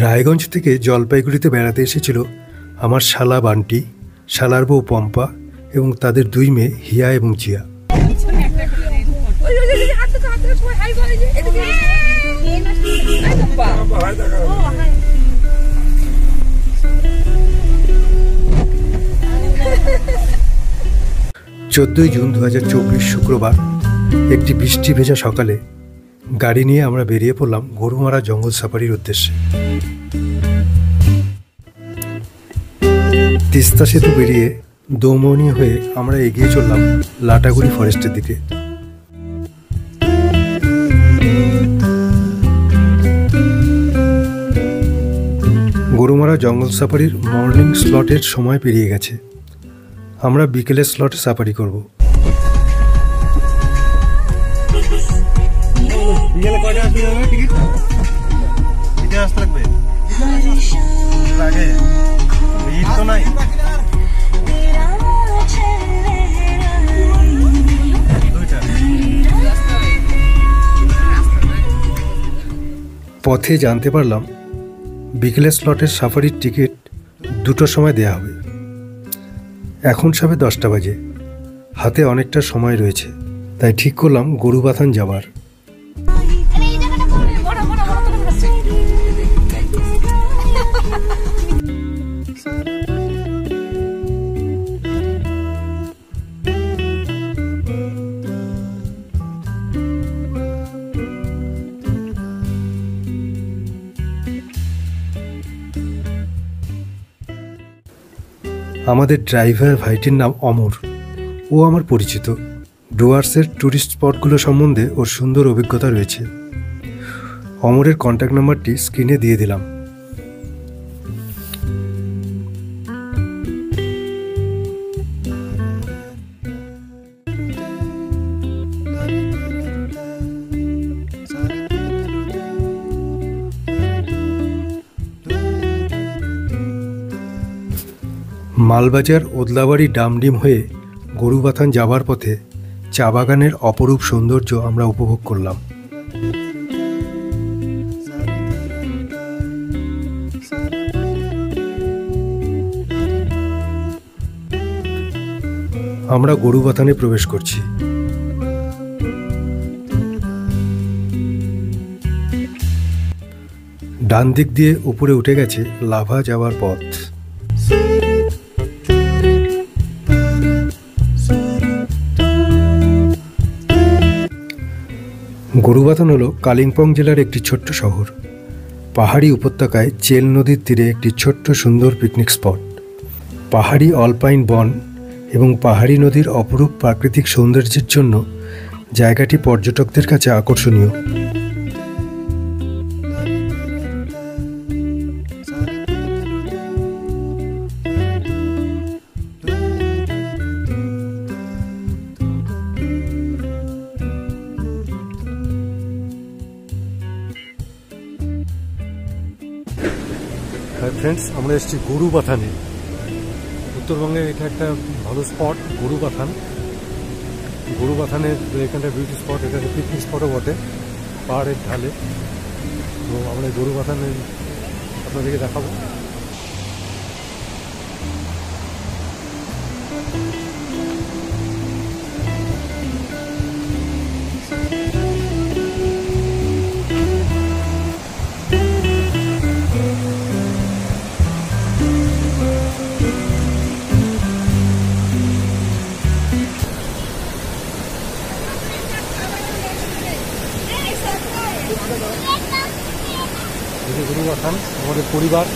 রায়গঞ্জ থেকে জলপাইগুড়িতে বেড়াতে এসেছিল আমার শালা বান্টি, শালার বউ পম্পা এবং তাদের দুই মেয়ে হিয়া এবং জিয়া। চোদ্দই জুন 2024 শুক্রবার একটি বৃষ্টি ভেজা সকালে গাড়ি নিয়ে আমরা বেরিয়ে পড়লাম গরুমারা জঙ্গল সাফারির উদ্দেশ্যে। তিস্তা সেতু বেরিয়ে দৌমনি হয়ে আমরা এগিয়ে চললাম লাটাগুড়ি ফরেস্টের দিকে। গরুমারা জঙ্গল সাফারির মর্নিং স্লটের সময় পেরিয়ে গেছে, আমরা বিকেলের স্লটে সাফারি করব। পথে জানতে পারলাম বিকেলের স্লটের সাফারির টিকিট 2টোর সময় দেয়া হবে। এখন সবে 10টা বাজে, হাতে অনেকটা সময় রয়েছে, তাই ঠিক করলাম গরুবাথান যাবার। আমাদের ড্রাইভার ভাইটির নাম অমর, ও আমার পরিচিত। ডুয়ার্সের ট্যুরিস্ট স্পটগুলো সম্বন্ধে ওর সুন্দর অভিজ্ঞতা রয়েছে। অমরের কন্ট্যাক্ট নাম্বারটি স্ক্রিনে দিয়ে দিলাম। মালবাজার ওদলাবাড়ি ডামডিম হয়ে গরুবাথান যাবার পথে চা বাগানের অপরূপ সৌন্দর্য আমরা উপভোগ করলাম। আমরা গরুবাথানে প্রবেশ করছি। ডান দিক দিয়ে উপরে উঠে গেছে লাভা যাওয়ার পথ। গরুবাথান হল কালিম্পং জেলার একটি ছোট্ট শহর। পাহাড়ি উপত্যকায় চেল নদীর তীরে একটি ছোট্ট সুন্দর পিকনিক স্পট। পাহাড়ি অলপাইন বন এবং পাহাড়ি নদীর অপরূপ প্রাকৃতিক সৌন্দর্যের জন্য জায়গাটি পর্যটকদের কাছে আকর্ষণীয়। ফ্রেন্ডস, আমরা এসেছি গরুবাথানে। উত্তরবঙ্গের এটা একটা ভালো স্পট গরুবাথান। গরুবাথানের এখানটা বিউটি স্পট, এটা পিকনিক স্পটও বটে, পাহাড়ের ঢালে। তো আমরা গরুবাথানে আপনাদেরকে দেখাবো। গরুবাথান আমাদের পরিবার।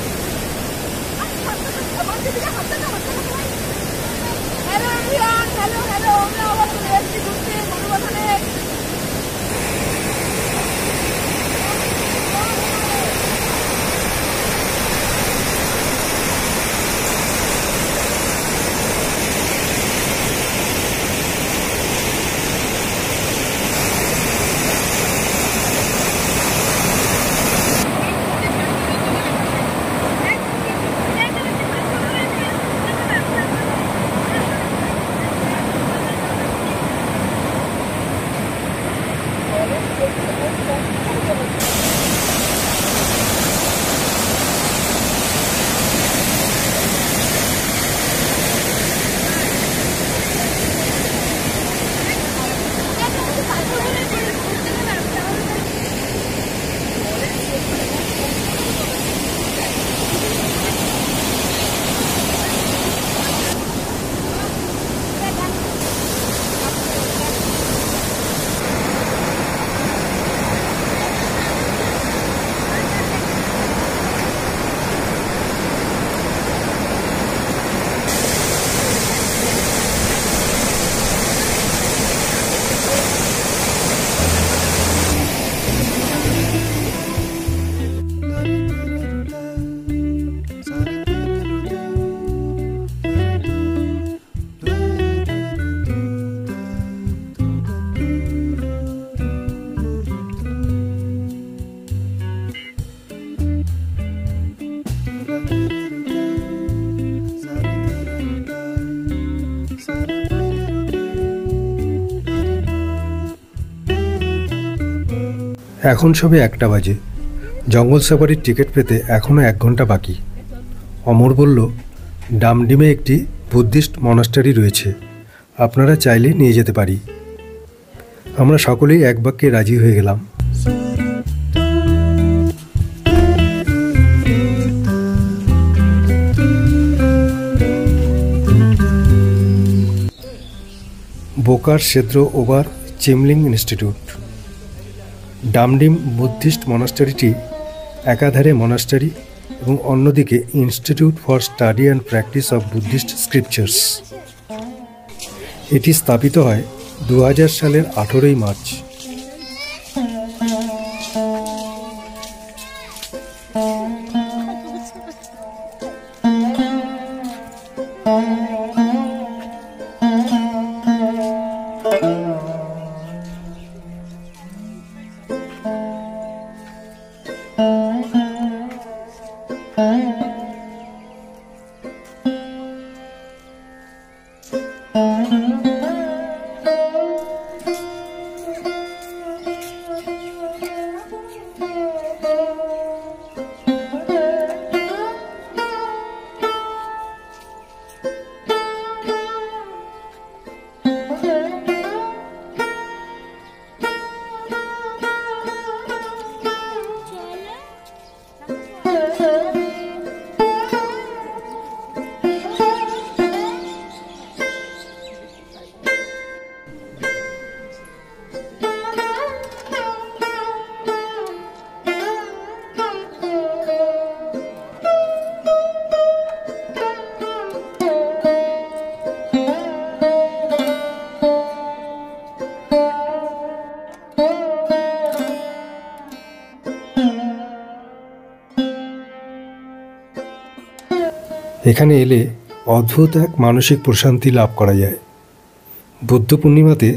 এখন সবে 1টা বাজে। জঙ্গল সাফারির টিকিট পেতে এখনও 1 ঘন্টা বাকি। অমর বলল, ডামডিমে একটি বুদ্ধিস্ট মনাস্টারি রয়েছে, আপনারা চাইলে নিয়ে যেতে পারি। আমরা সকলেই এক বাক্যে রাজি হয়ে গেলাম। বোকার ক্ষেত্র ওভার চিমলিং ইনস্টিটিউট। ডামডিম বুদ্ধিস্ট মনাস্টারিটি একাধারে মনাস্টারি এবং অন্যদিকে institute for study and practice of Buddhist scriptures. এটি স্থাপিত হয় 2000 সালের 18ই মার্চ। এখানে এলে অদ্ভুত এক মানসিক প্রশান্তি লাভ করা যায়। বুদ্ধ পূর্ণিমাতে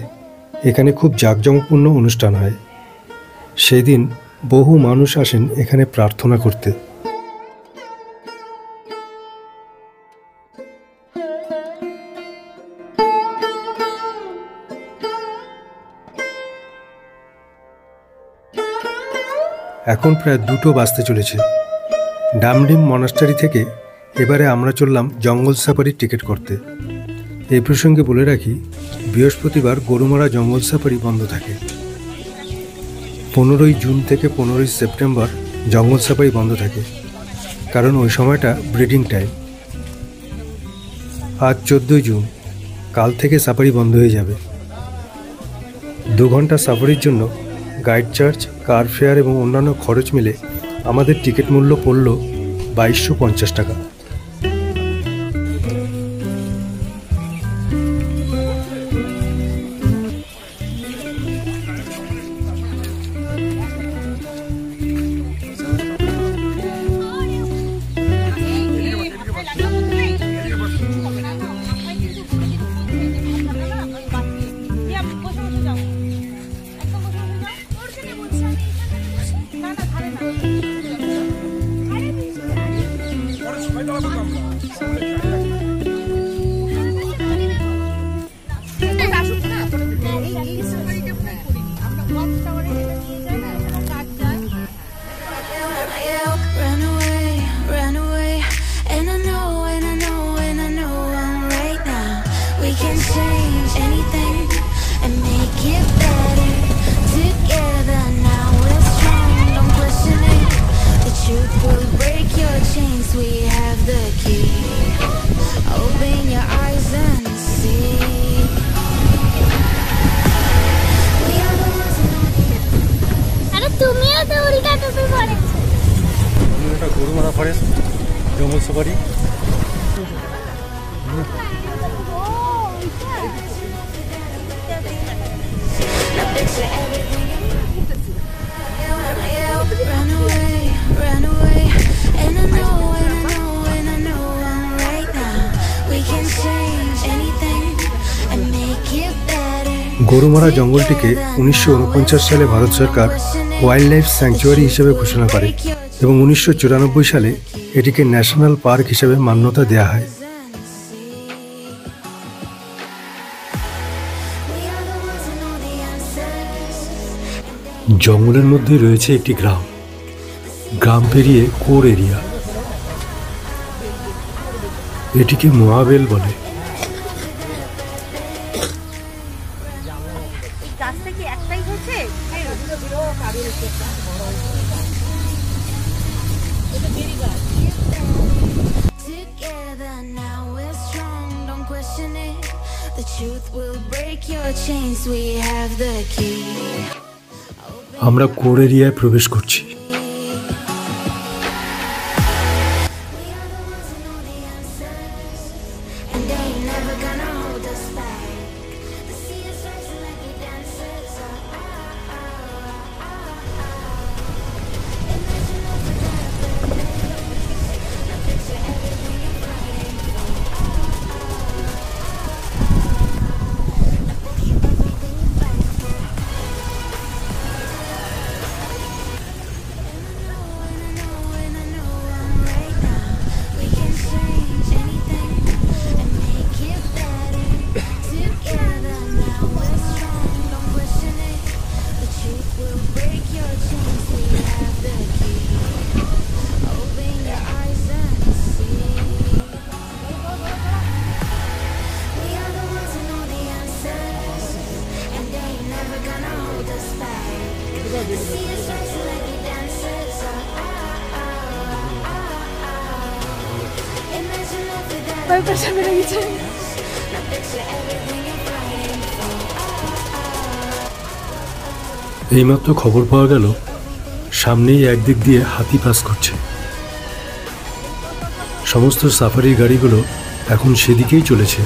এখানে খুব জাঁকজমকপূর্ণ অনুষ্ঠান হয়। সেই দিন বহু মানুষ আসেন এখানে প্রার্থনা করতে। এখন প্রায় 2টো বাজতে চলেছে। ডামডিম মনাস্টারি থেকে এবারে আমরা চললাম জঙ্গল সাফারির টিকিট করতে। এই প্রসঙ্গে বলে রাখি, বৃহস্পতিবার গরুমারা জঙ্গল সাফারি বন্ধ থাকে। 15ই জুন থেকে 15ই সেপ্টেম্বর জঙ্গল সাফারি বন্ধ থাকে, কারণ ওই সময়টা ব্রিডিং টাইম। আজ 14ই জুন, কাল থেকে সাফারি বন্ধ হয়ে যাবে। 2 ঘন্টা সাফারির জন্য গাইড চার্জ, কার ফেয়ার এবং অন্যান্য খরচ মিলে আমাদের টিকিট মূল্য পড়ল 2250 টাকা। গরুমারা ফরেস্ট জঙ্গল সাফারি। গরুমারা জঙ্গলটিকে 1949 সালে ভারত সরকার ওয়াইল্ড লাইফ স্যাংচুয়ারি হিসেবে ঘোষণা করে এবং 1994 সালে এটিকে ন্যাশনাল পার্ক হিসেবে মান্যতা দেওয়া হয়। জঙ্গলের মধ্যে রয়েছে একটি গ্রাম। গ্রাম পেরিয়ে কোর এরিয়া। এটিকে মোয়াবেল বলে। আমরা কোর এরিয়ায় প্রবেশ করছি। এইমাত্র খবর পাওয়া গেল সামনেই একদিক দিয়ে হাতি পাস করছে। সমস্ত সাফারি গাড়িগুলো এখন সেদিকেই চলেছে।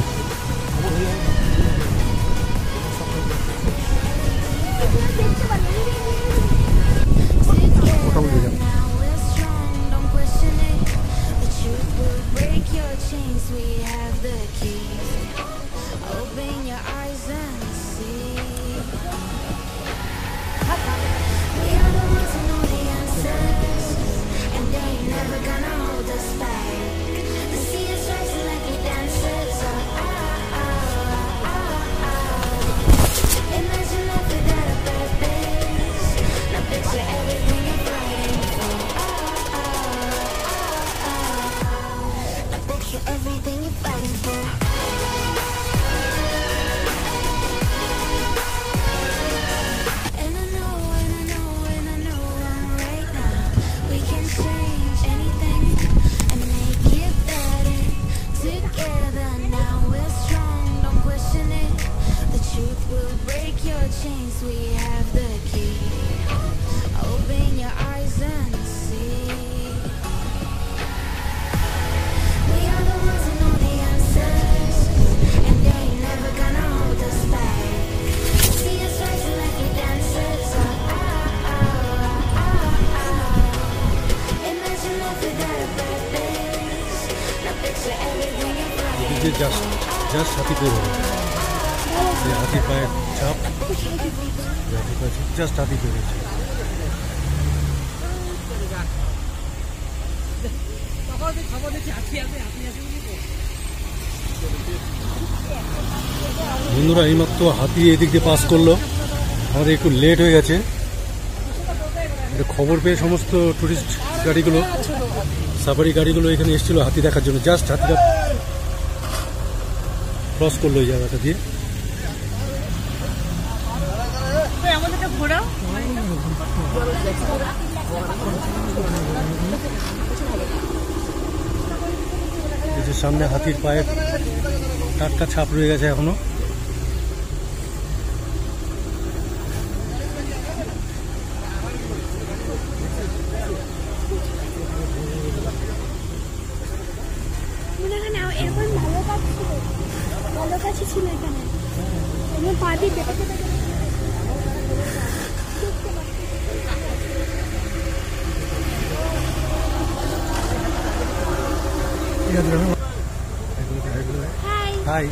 জাস্ট হাতি বের হবে, হাতি পায়ের চাপ, জাস্ট হাতি বেরিয়েছে। বন্ধুরা, এইমাত্র হাতি এদিক দিয়ে পাস করলো, আমাদের একটু লেট হয়ে গেছে। খবর পেয়ে সমস্ত টুরিস্ট গাড়িগুলো, সাফারি গাড়িগুলো এখানে এসেছিল হাতি দেখার জন্য। জাস্ট হাতিটা ক্রস করলো এই জায়গাটা দিয়ে। সামনে হাতির পায়ের টাটকা ছাপ রয়ে গেছে এখনো। Hi.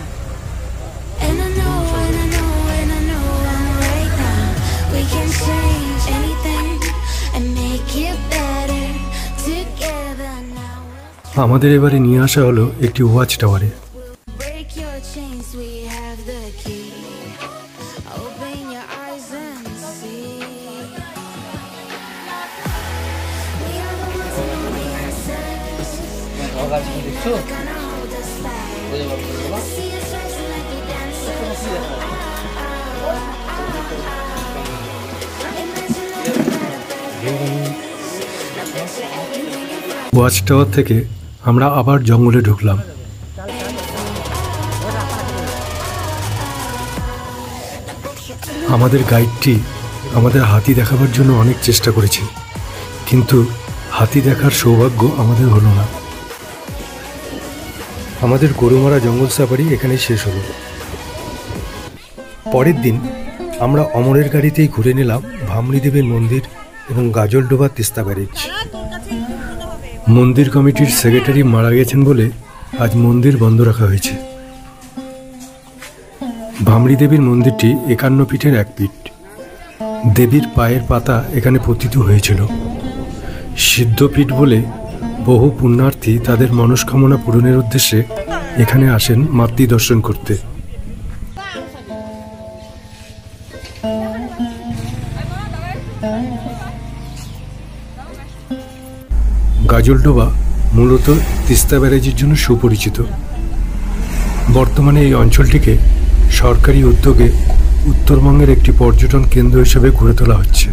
And I know I'm right now. We can change anything and make it better together now. আমাদের এবারে নিয়ে আসা হলো একটি ওয়াচ টাওয়ারে। We have the key. Open your eyes and see. গাছ দেখছো? ওয়াচ টাওয়ার থেকে আমরা আবার জঙ্গলে ঢুকলাম। আমাদের গাইডটি আমাদের হাতি দেখাবার জন্য অনেক চেষ্টা করেছে, কিন্তু হাতি দেখার সৌভাগ্য আমাদের হলো না। আমাদের গরুমারা জঙ্গল সাফারি এখানে শেষ হলো। পরের দিন আমরা অমরের গাড়িতেই ঘুরে নিলাম ভামরি দেবীর মন্দির এবং গাজলডোবা তিস্তা ব্যারেজ। মন্দির কমিটির সেক্রেটারি মারা গেছেন বলে আজ মন্দির বন্ধ রাখা হয়েছে। ভামরি দেবীর মন্দিরটি 51 ফিটের 1 ফিট। দেবীর পায়ের পাতা এখানে পতিত হয়েছিল। সিদ্ধপীঠ বলে বহু পুণ্যার্থী তাদের মনস্কামনা পূরণের উদ্দেশ্যে এখানে আসেন মাতৃ দর্শন করতে। গাজলডোবা মূলত তিস্তা ব্যারেজের জন্য সুপরিচিত। বর্তমানে এই অঞ্চলটিকে সরকারি উদ্যোগে উত্তরবঙ্গের একটি পর্যটন কেন্দ্র হিসেবে গড়ে তোলা হচ্ছে।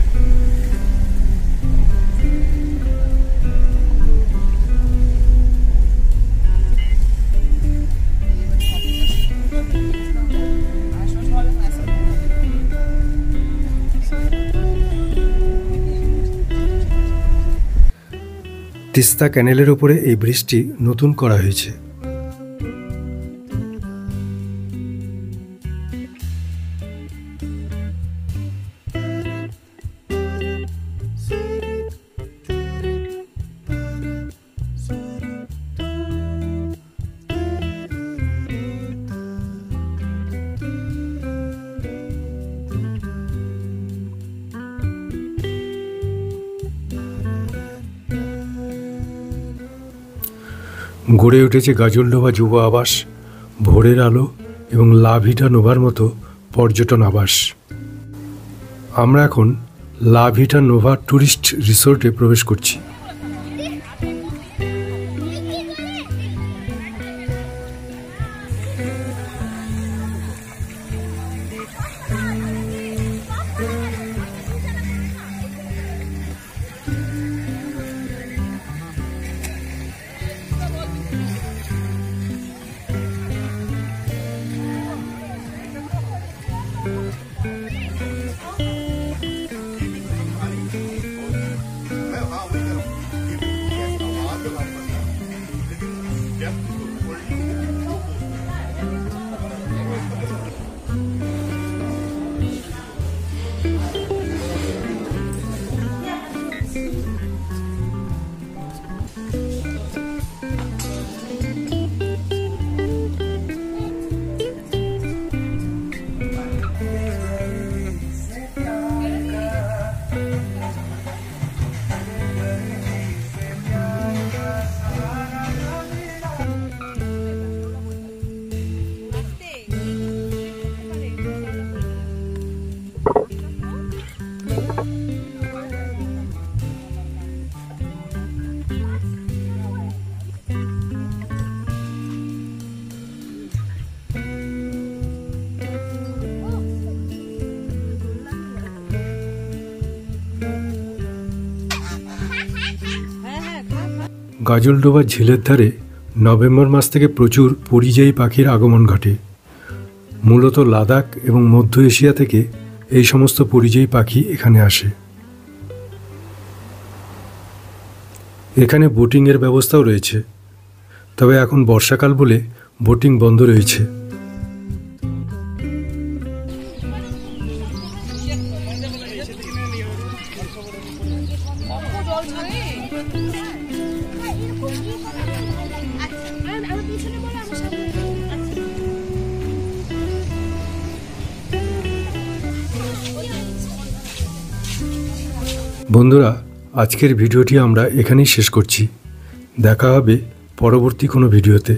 তিস্তা ক্যানেলের উপরে এই ব্রিজটি নতুন করা হয়েছে। গড়ে উঠেছে গাজলডোবা যুব আবাস, ভোরের আলো এবং লা ভিটা নোভার মতো পর্যটন আবাস। আমরা এখন লা ভিটা নোভা ট্যুরিস্ট রিসোর্টে প্রবেশ করছি। গাজলডোবা ঝিলের ধারে নভেম্বর মাস থেকে প্রচুর পরিযায়ী পাখির আগমন ঘটে। মূলত লাদাখ এবং মধ্য এশিয়া থেকে এই সমস্ত পরিযায়ী পাখি এখানে আসে। এখানে বোটিংয়ের ব্যবস্থাও রয়েছে, তবে এখন বর্ষাকাল বলে বোটিং বন্ধ রয়েছে। বন্ধুরা, আজকের ভিডিওটি আমরা এখানেই শেষ করছি। দেখা হবে পরবর্তী কোনো ভিডিওতে।